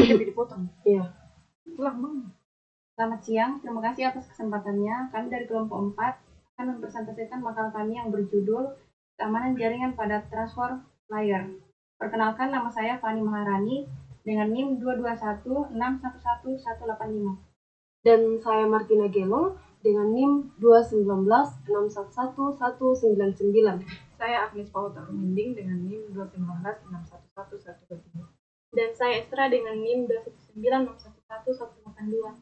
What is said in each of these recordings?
Jadi dipotong. Iya. Selamat siang, terima kasih atas kesempatannya. Kami dari kelompok 4 akan mempresentasikan makalah kami yang berjudul Keamanan Jaringan pada Transfer Layer. Perkenalkan, nama saya Fani Maharani dengan NIM 221611185. Dan saya Martina Gelo dengan NIM 219611199. Saya Agnes Pauta Mending dengan NIM 219611123. Dan saya Estra dengan NIM 219611182.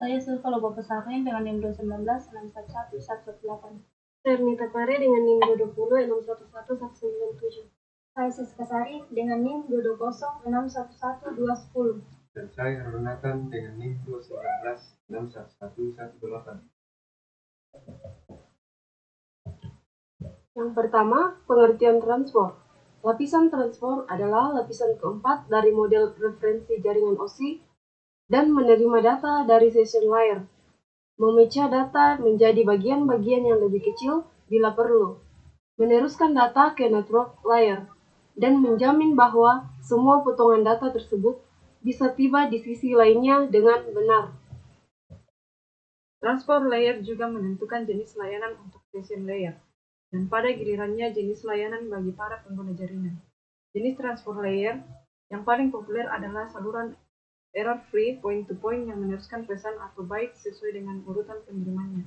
Saya Silva Lobo Pesarnya dengan NIM 219611118. Saya Ernita Pare dengan NIM 220611197. Saya Siska Sari dengan NIM 220611210. Dan saya Ronatan dengan NIM 219611118. Yang pertama, pengertian transport. Lapisan transport adalah lapisan keempat dari model referensi jaringan OSI dan menerima data dari session layer, memecah data menjadi bagian-bagian yang lebih kecil bila perlu, meneruskan data ke network layer, dan menjamin bahwa semua potongan data tersebut bisa tiba di sisi lainnya dengan benar. Transport layer juga menentukan jenis layanan untuk session layer, dan pada gilirannya jenis layanan bagi para pengguna jaringan. Jenis transport layer yang paling populer adalah saluran error-free point-to-point yang meneruskan pesan atau byte sesuai dengan urutan pengirimannya.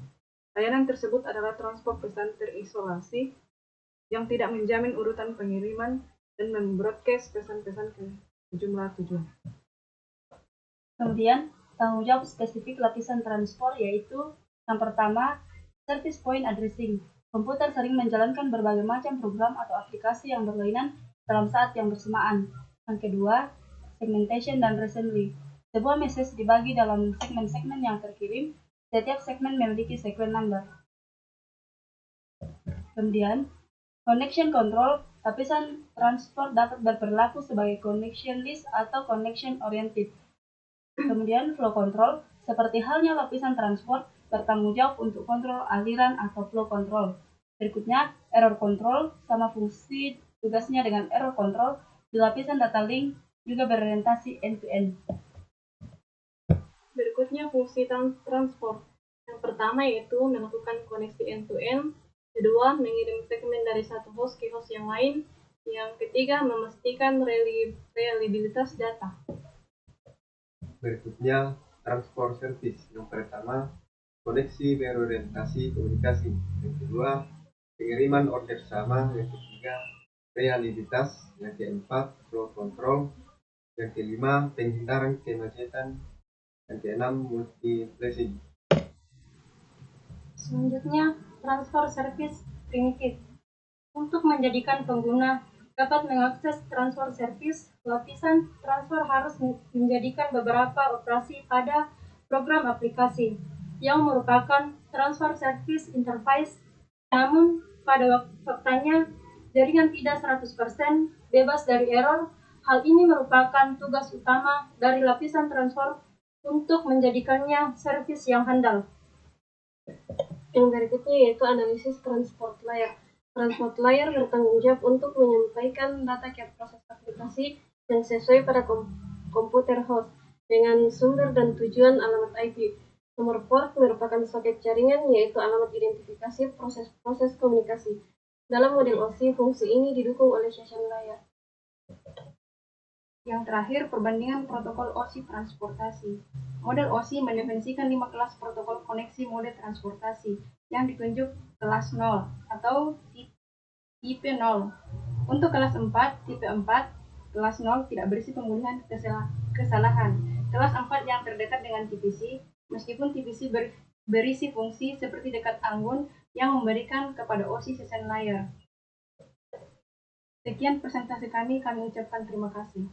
Layanan tersebut adalah transport pesan terisolasi yang tidak menjamin urutan pengiriman dan membroadcast pesan-pesan ke sejumlah tujuan. Kemudian, tanggung jawab spesifik lapisan transport yaitu yang pertama, service point addressing. Komputer sering menjalankan berbagai macam program atau aplikasi yang berlainan dalam saat yang bersamaan. Yang kedua, segmentation dan reassembly. Sebuah message dibagi dalam segmen-segmen yang terkirim. Setiap segmen memiliki sequence number. Kemudian, connection control. Lapisan transport dapat berperilaku sebagai connection list atau connection oriented. Kemudian, flow control. Seperti halnya lapisan transport, bertanggung jawab untuk kontrol aliran atau flow control. Berikutnya, error control. Sama fungsi tugasnya dengan error control. Di lapisan data link juga berorientasi end-to-end. Berikutnya fungsi transport. Yang pertama yaitu melakukan koneksi end-to-end. Kedua, mengirim segmen dari satu host ke host yang lain. Yang ketiga, memastikan reliabilitas data. Berikutnya, transport service. Yang pertama, koneksi berorientasi komunikasi. Yang kedua, pengiriman order sama. Yang ketiga, reliabilitas. Yang keempat, flow control. Yang kelima, penghindaran kemacetan. Yang keenam, multi-flashing. Selanjutnya, transfer service primitive. Untuk menjadikan pengguna dapat mengakses transfer service, lapisan transfer harus menjadikan beberapa operasi pada program aplikasi yang merupakan transfer service interface. Namun, pada faktanya, jaringan tidak 100% bebas dari error. Hal ini merupakan tugas utama dari lapisan transfer untuk menjadikannya service yang handal. Yang berikutnya yaitu analisis transport layer. Transport layer bertanggung jawab untuk menyampaikan data ke proses aplikasi yang sesuai pada komputer host dengan sumber dan tujuan alamat IP. Nomor port merupakan soket jaringan yaitu alamat identifikasi proses-proses komunikasi. Dalam model OSI, fungsi ini didukung oleh session layer. Yang terakhir, perbandingan protokol OSI transportasi. Model OSI mendefinisikan 5 kelas protokol koneksi mode transportasi yang ditunjuk kelas 0 atau tipe 0. Untuk kelas 4, tipe 4, kelas 0 tidak berisi pemulihan kesalahan. Kelas 4 yang terdekat dengan TPC, meskipun TPC berisi fungsi seperti dekat anggun yang memberikan kepada OSI session layer. Sekian presentasi kami ucapkan terima kasih.